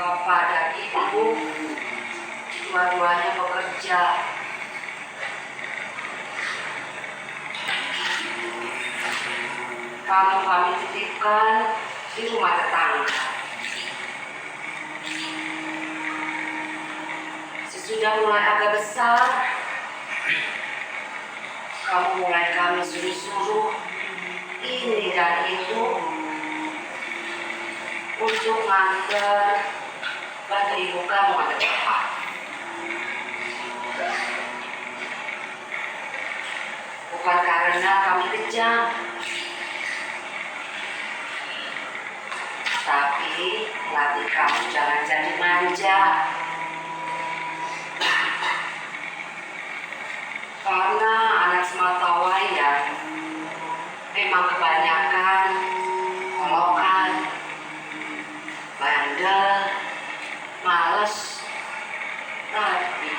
Bapak dan Ibu dua-duanya bekerja. Kamu kami titipkan di rumah tetangga. Sesudah mulai agak besar, kamu mulai kami suruh-suruh ini dan itu untuk nganter bantu ibu kamu atau bapak. Bukan karena kami kejam, tapi melatih kamu jangan jadi manja. Karena anak sematawayang memang kebanyakan kolokan, bandel, males, tapi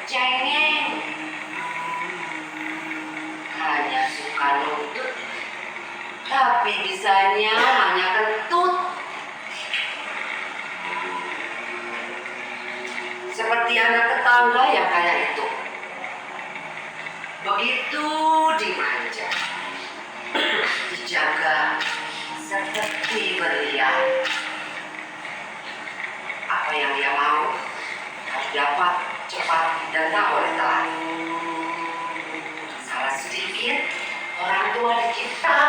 cengeng. Hanya suka lutut, tapi bisanya hanya kentut. Seperti anak tetangga yang kayak itu. Begitu dimanja, dijaga seperti berlian. Apa yang dia mau harus dapat cepat dan tak boleh telat. Salah sedikit, orang tua dicipta.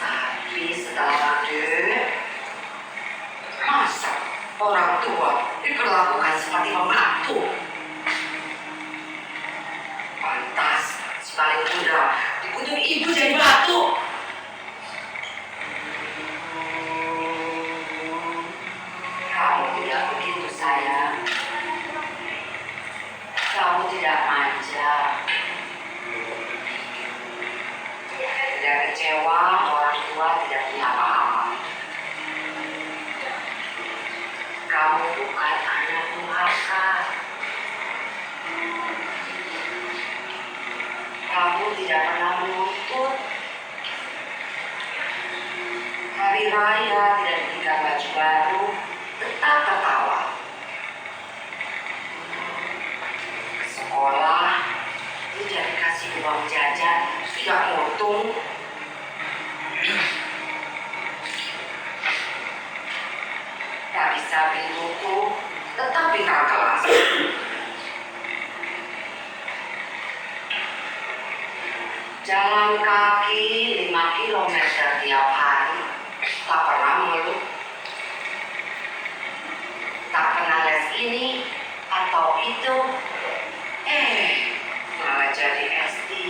Tapi setelah gede, masa orang tua diperlakukan seperti pembantu? Pantas sekali muda dikutuk ibu jadi batu. Kamu tidak begitu sayang. Kamu tidak manja. Tidak kecewa orang tua tidak punya apa-apa. Kamu bukan anak durhaka. Kamu tidak pernah menuntut. Hari raya tidak diberikan baju baru, tetap tertawa. Ke sekolah tidak dikasih uang jajan, tidak untung. Tak bisa beli buku, tetap bintang kelas. Jalan kaki 5 kilometer tiap hari, tak pernah mengeluh. Tak pernah les ini atau itu, malah jadi S3.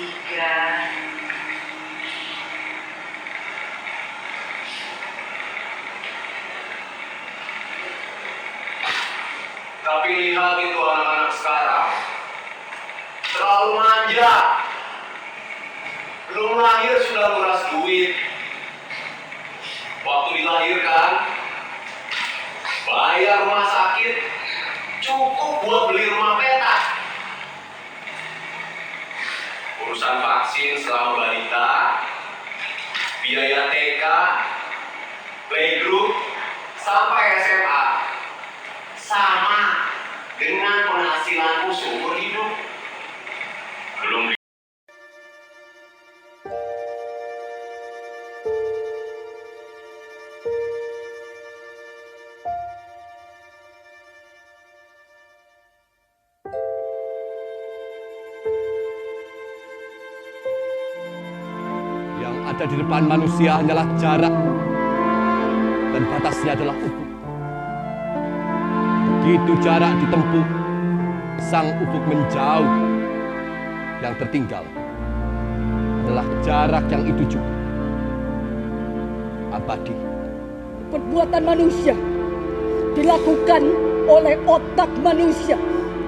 Tapi lihat itu anak-anak sekarang terlalu manja. Belum lahir sudah nguras duit. Waktu dilahirkan, bayar rumah sakit cukup buat beli rumah petak. Urusan vaksin selama balita, biaya TK, playgroup, sampai SMA sama dengan penghasilanku seumur hidup. Belum yang ada di depan manusia hanyalah jarak dan batasnya adalah ufuk. Begitu jarak ditempuh, sang ufuk menjauh. Yang tertinggal adalah jarak yang itu juga abadi. Perbuatan manusia dilakukan oleh otak manusia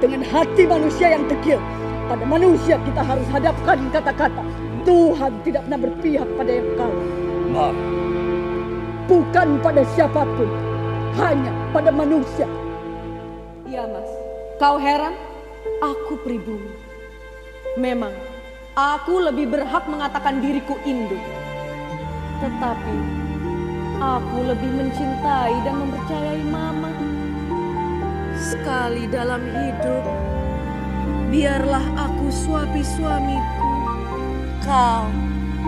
dengan hati manusia yang degil. Pada manusia kita harus hadapkan kata-kata Tuhan tidak pernah berpihak pada yang kalah. Maaf. Bukan pada siapapun, hanya pada manusia. Iya mas, kau heran? Aku pribumi. Memang, aku lebih berhak mengatakan diriku induk. Tetapi, Aku lebih mencintai dan mempercayai Mama. Sekali dalam hidup, biarlah aku suapi suamiku. Kau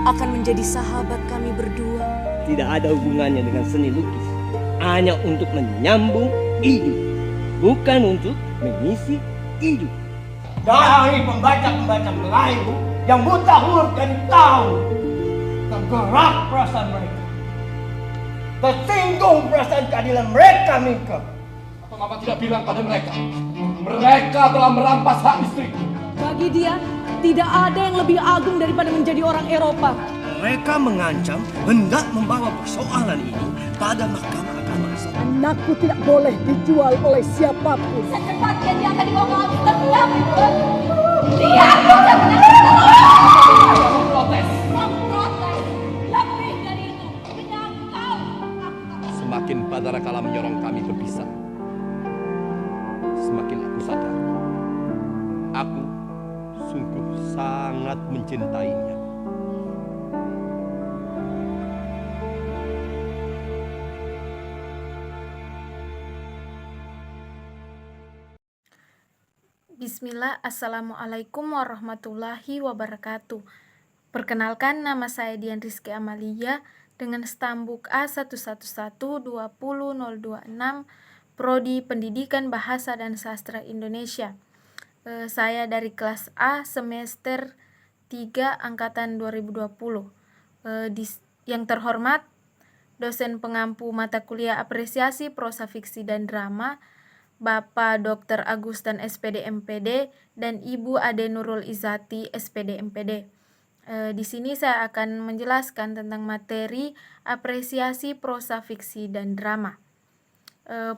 akan menjadi sahabat kami berdua. Tidak ada hubungannya dengan seni lukis. Hanya untuk menyambung hidup, bukan untuk mengisi hidup. Dari pembaca-pembaca Melayu yang buta huruf dan tahu tergerak perasaan mereka, tersinggung perasaan keadilan mereka, Mika. Apa Mama tidak bilang pada mereka? Mereka telah merampas hak istriku. Bagi dia, tidak ada yang lebih agung daripada menjadi orang Eropa. Mereka mengancam hendak membawa persoalan ini pada mahkamah agama asal. Anakku tidak boleh dijual oleh siapapun. Secepatnya dia akan dibawa ke Amsterdam. Dia benar-benar Protes. memprotes. Lebih dari itu, menyangkal. Semakin Badara Kala menyorong kami berpisah, semakin aku sadar aku sungguh sangat mencintainya. Bismillah, Assalamualaikum warahmatullahi wabarakatuh. Perkenalkan, nama saya Dian Rizky Amalia dengan stambuk A11120026, Prodi Pendidikan Bahasa dan Sastra Indonesia. Saya dari kelas A semester 3 angkatan 2020. Yang terhormat, dosen pengampu mata kuliah apresiasi prosa fiksi dan drama, Bapak Dr. Agustan SPD MPD dan Ibu Ade Nurul Izati SPD MPD. Di sini saya akan menjelaskan tentang materi apresiasi prosa fiksi dan drama.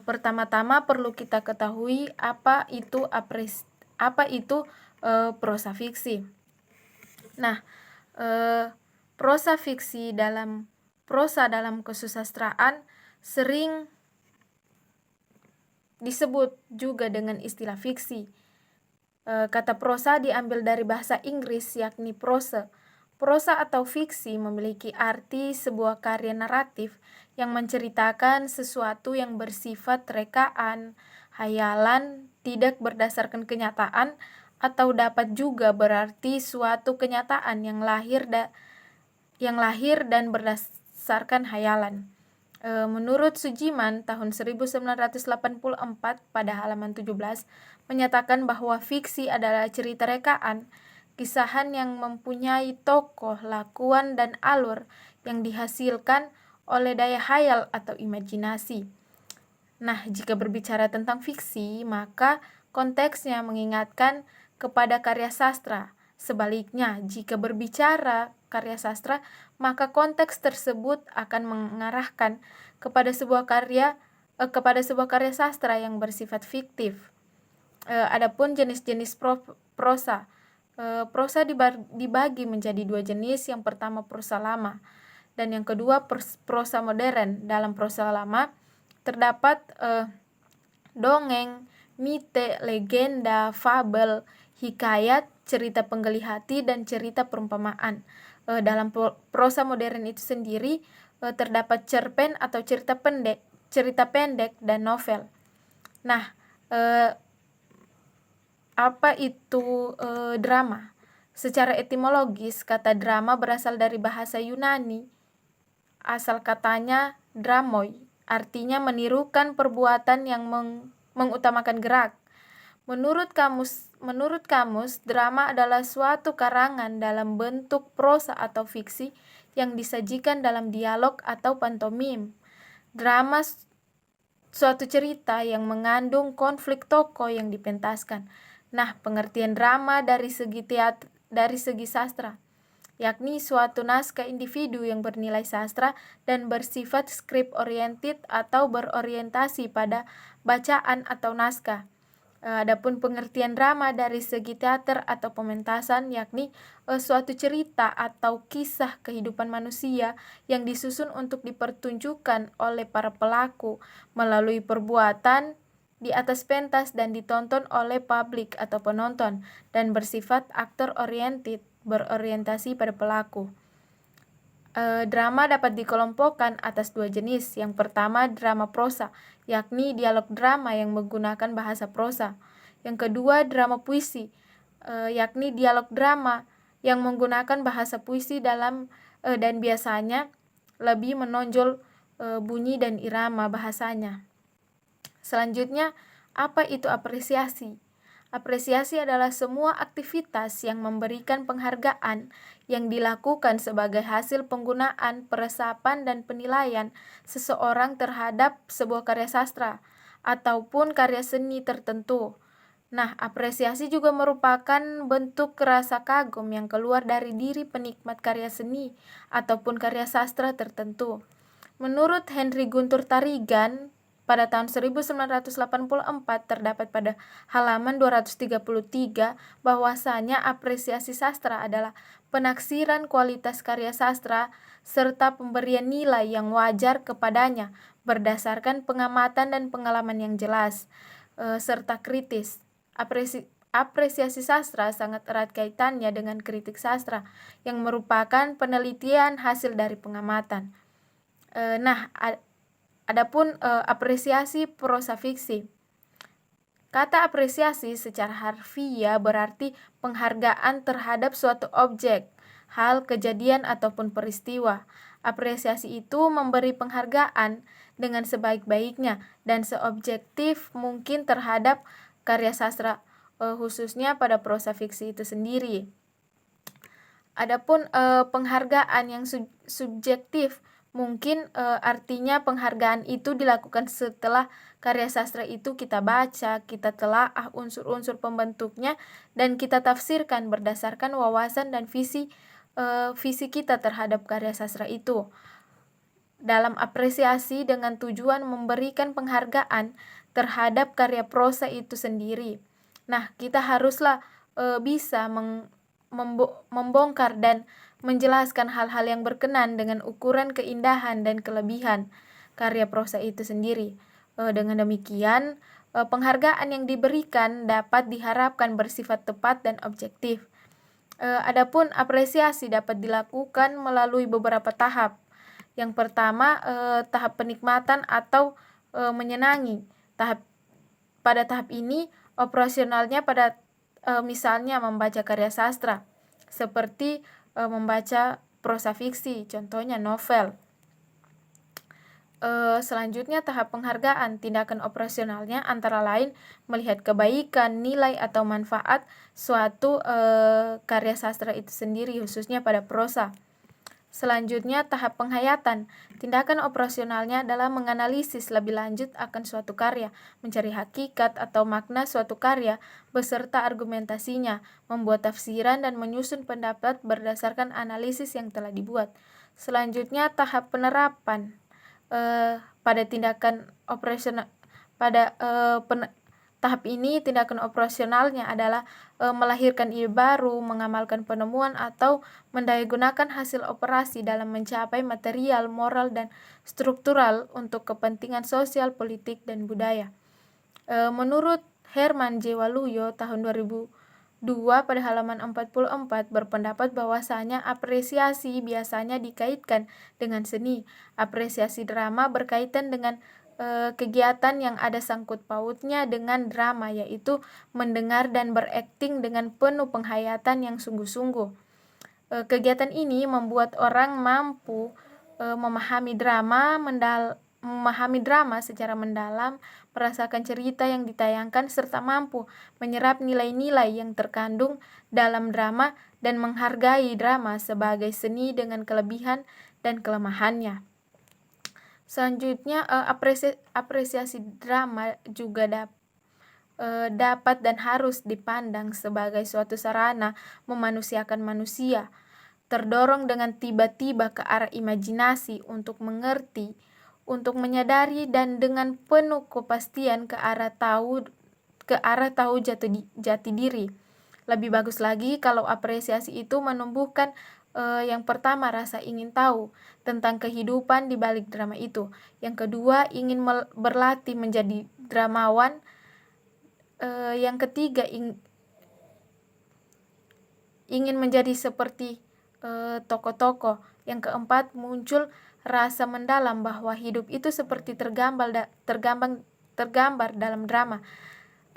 Pertama-tama perlu kita ketahui apa itu prosa fiksi. Nah, prosa fiksi dalam kesusastraan sering disebut juga dengan istilah fiksi. Kata prosa diambil dari bahasa Inggris yakni prose. Prosa atau fiksi memiliki arti sebuah karya naratif yang menceritakan sesuatu yang bersifat rekaan, hayalan, tidak berdasarkan kenyataan, atau dapat juga berarti suatu kenyataan yang lahir dan berdasarkan hayalan. Menurut Sujiman tahun 1984 pada halaman 17 menyatakan bahwa fiksi adalah cerita rekaan, kisahan yang mempunyai tokoh, lakuan, dan alur yang dihasilkan oleh daya hayal atau imajinasi. Nah, jika berbicara tentang fiksi, maka konteksnya mengingatkan kepada karya sastra. Sebaliknya, jika berbicara karya sastra, maka konteks tersebut akan mengarahkan kepada sebuah karya sastra yang bersifat fiktif. Adapun jenis-jenis prosa. Prosa dibagi menjadi dua jenis. Yang pertama prosa lama dan yang kedua prosa modern. Dalam prosa lama terdapat dongeng, mite, legenda, fabel, hikayat, cerita penggeli hati, dan cerita perumpamaan. Dalam prosa modern itu sendiri terdapat cerpen atau cerita pendek dan novel. Nah, apa itu drama? Secara etimologis, kata drama berasal dari bahasa Yunani. Asal katanya dramoi, artinya menirukan perbuatan yang mengutamakan gerak. Menurut kamus, drama adalah suatu karangan dalam bentuk prosa atau fiksi yang disajikan dalam dialog atau pantomim. Drama suatu cerita yang mengandung konflik tokoh yang dipentaskan. Nah, pengertian drama dari segi sastra, yakni suatu naskah individu yang bernilai sastra dan bersifat script oriented atau berorientasi pada bacaan atau naskah. Adapun pengertian drama dari segi teater atau pementasan, yakni suatu cerita atau kisah kehidupan manusia yang disusun untuk dipertunjukkan oleh para pelaku melalui perbuatan di atas pentas dan ditonton oleh publik atau penonton, dan bersifat aktor oriented, berorientasi pada pelaku. Drama dapat dikelompokkan atas dua jenis. Yang pertama drama prosa, yakni dialog drama yang menggunakan bahasa prosa. Yang kedua drama puisi, yakni dialog drama yang menggunakan bahasa puisi dan biasanya lebih menonjol bunyi dan irama bahasanya. Selanjutnya, apa itu apresiasi? Apresiasi adalah semua aktivitas yang memberikan penghargaan yang dilakukan sebagai hasil penggunaan, peresapan, dan penilaian seseorang terhadap sebuah karya sastra ataupun karya seni tertentu. Nah, apresiasi juga merupakan bentuk rasa kagum yang keluar dari diri penikmat karya seni ataupun karya sastra tertentu. Menurut Henry Guntur Tarigan, pada tahun 1984 terdapat pada halaman 233 bahwasanya apresiasi sastra adalah penaksiran kualitas karya sastra serta pemberian nilai yang wajar kepadanya berdasarkan pengamatan dan pengalaman yang jelas serta kritis. Apresiasi sastra sangat erat kaitannya dengan kritik sastra yang merupakan penelitian hasil dari pengamatan. Adapun apresiasi prosa fiksi. Kata apresiasi secara harfiah berarti penghargaan terhadap suatu objek, hal, kejadian, ataupun peristiwa. Apresiasi itu memberi penghargaan dengan sebaik-baiknya dan seobjektif mungkin terhadap karya sastra, khususnya pada prosa fiksi itu sendiri. Adapun penghargaan yang subjektif, mungkin artinya penghargaan itu dilakukan setelah karya sastra itu kita baca, kita telaah unsur-unsur pembentuknya, dan kita tafsirkan berdasarkan wawasan dan visi kita terhadap karya sastra itu. Dalam apresiasi dengan tujuan memberikan penghargaan terhadap karya prosa itu sendiri. Nah, kita haruslah bisa membongkar dan menjelaskan hal-hal yang berkenan dengan ukuran keindahan dan kelebihan karya prosa itu sendiri. Dengan demikian, penghargaan yang diberikan dapat diharapkan bersifat tepat dan objektif. Adapun apresiasi dapat dilakukan melalui beberapa tahap. Yang pertama, tahap penikmatan atau menyenangi. Pada tahap ini, operasionalnya pada misalnya membaca karya sastra, seperti membaca prosa fiksi, contohnya novel. Selanjutnya tahap penghargaan. Tindakan operasionalnya antara lain melihat kebaikan, nilai atau manfaat suatu karya sastra itu sendiri, khususnya pada prosa. Selanjutnya tahap penghayatan. Tindakan operasionalnya adalah menganalisis lebih lanjut akan suatu karya, mencari hakikat atau makna suatu karya beserta argumentasinya, membuat tafsiran dan menyusun pendapat berdasarkan analisis yang telah dibuat. Selanjutnya tahap penerapan. Pada tindakan operasional tahap ini tindakan operasionalnya adalah melahirkan ide baru, mengamalkan penemuan atau mendayagunakan hasil operasi dalam mencapai material, moral, dan struktural untuk kepentingan sosial, politik, dan budaya. Menurut Herman J. Waluyo tahun 2002 pada halaman 44 berpendapat bahwasanya apresiasi biasanya dikaitkan dengan seni. Apresiasi drama berkaitan dengan kegiatan yang ada sangkut pautnya dengan drama, yaitu mendengar dan berakting dengan penuh penghayatan yang sungguh-sungguh. Kegiatan ini membuat orang mampu memahami drama secara mendalam, merasakan cerita yang ditayangkan, serta mampu menyerap nilai-nilai yang terkandung dalam drama dan menghargai drama sebagai seni dengan kelebihan dan kelemahannya. Selanjutnya, apresiasi drama juga dapat dan harus dipandang sebagai suatu sarana memanusiakan manusia, terdorong dengan tiba-tiba ke arah imajinasi untuk mengerti, untuk menyadari, dan dengan penuh kepastian ke arah tahu jati diri. Lebih bagus lagi kalau apresiasi itu menumbuhkan yang pertama rasa ingin tahu tentang kehidupan di balik drama itu. Yang kedua ingin berlatih menjadi dramawan. Yang ketiga ingin menjadi seperti tokoh-tokoh. Yang keempat, muncul rasa mendalam bahwa hidup itu seperti tergambar dalam drama.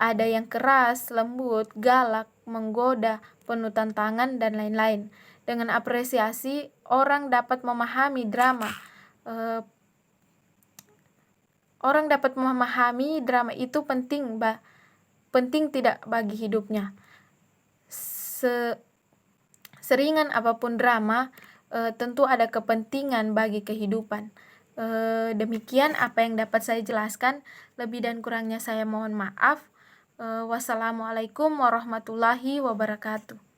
Ada yang keras, lembut, galak, menggoda, penuh tantangan, dan lain-lain. Dengan apresiasi, orang dapat memahami drama. Orang dapat memahami drama itu penting tidak bagi hidupnya. Seringan apapun drama, tentu ada kepentingan bagi kehidupan. Demikian apa yang dapat saya jelaskan. Lebih dan kurangnya saya mohon maaf. Wassalamualaikum warahmatullahi wabarakatuh.